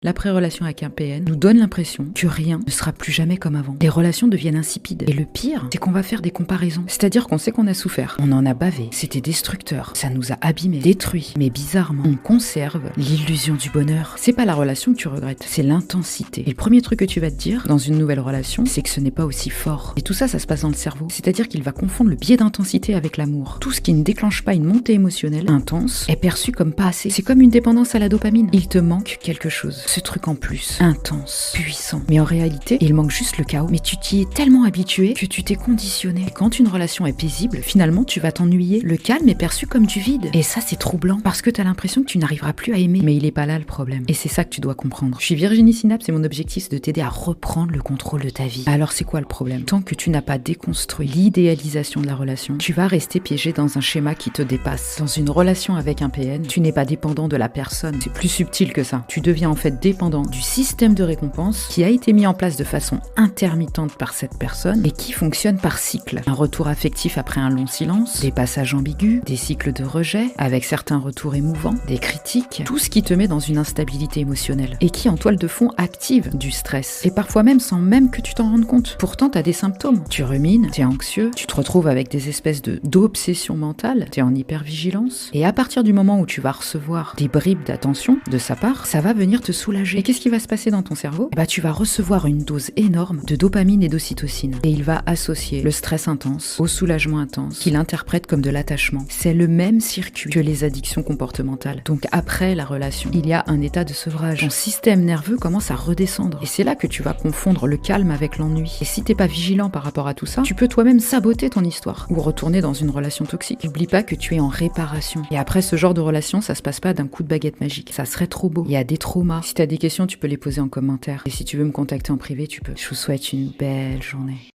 L'après-relation avec un PN nous donne l'impression que rien ne sera plus jamais comme avant. Les relations deviennent insipides. Et le pire, c'est qu'on va faire des comparaisons. C'est-à-dire qu'on sait qu'on a souffert, on en a bavé, c'était destructeur, ça nous a abîmés, détruits. Mais bizarrement, on conserve l'illusion du bonheur. C'est pas la relation que tu regrettes, c'est l'intensité. Et le premier truc que tu vas te dire dans une nouvelle relation, c'est que ce n'est pas aussi fort. Et tout ça, ça se passe dans le cerveau. C'est-à-dire qu'il va confondre le biais d'intensité avec l'amour. Tout ce qui ne déclenche pas une montée émotionnelle intense est perçu comme pas assez. C'est comme une dépendance à la dopamine. Il te manque quelque chose. Ce truc en plus, intense, puissant. Mais en réalité, il manque juste le chaos. Mais tu t'y es tellement habitué que tu t'es conditionné. Et quand une relation est paisible, finalement, tu vas t'ennuyer. Le calme est perçu comme du vide. Et ça, c'est troublant. Parce que t'as l'impression que tu n'arriveras plus à aimer. Mais il est pas là le problème. Et c'est ça que tu dois comprendre. Je suis Virginie Synapse et mon objectif, c'est de t'aider à reprendre le contrôle de ta vie. Alors, c'est quoi le problème? Tant que tu n'as pas déconstruit l'idéalisation de la relation, tu vas rester piégé dans un schéma qui te dépasse. Dans une relation avec un PN, tu n'es pas dépendant de la personne. C'est plus subtil que ça. Tu deviens en fait dépendant du système de récompense qui a été mis en place de façon intermittente par cette personne et qui fonctionne par cycle. Un retour affectif après un long silence, des passages ambigus, des cycles de rejet avec certains retours émouvants, des critiques, tout ce qui te met dans une instabilité émotionnelle et qui en toile de fond active du stress et parfois même sans même que tu t'en rendes compte. Pourtant, tu as des symptômes. Tu rumines, tu es anxieux, tu te retrouves avec des espèces d'obsession mentale, tu es en hypervigilance et à partir du moment où tu vas recevoir des bribes d'attention de sa part, ça va venir te soulager. Et qu'est-ce qui va se passer dans ton cerveau? Tu vas recevoir une dose énorme de dopamine et d'ocytocine. Et il va associer le stress intense au soulagement intense qu'il interprète comme de l'attachement. C'est le même circuit que les addictions comportementales. Donc après la relation, il y a un état de sevrage. Ton système nerveux commence à redescendre. Et c'est là que tu vas confondre le calme avec l'ennui. Et si t'es pas vigilant par rapport à tout ça, tu peux toi-même saboter ton histoire ou retourner dans une relation toxique. N'oublie pas que tu es en réparation. Et après ce genre de relation, ça se passe pas d'un coup de baguette magique. Ça serait trop beau. Il y a des traumas. Si t'as des questions, tu peux les poser en commentaire. Et si tu veux me contacter en privé, tu peux. Je vous souhaite une belle journée.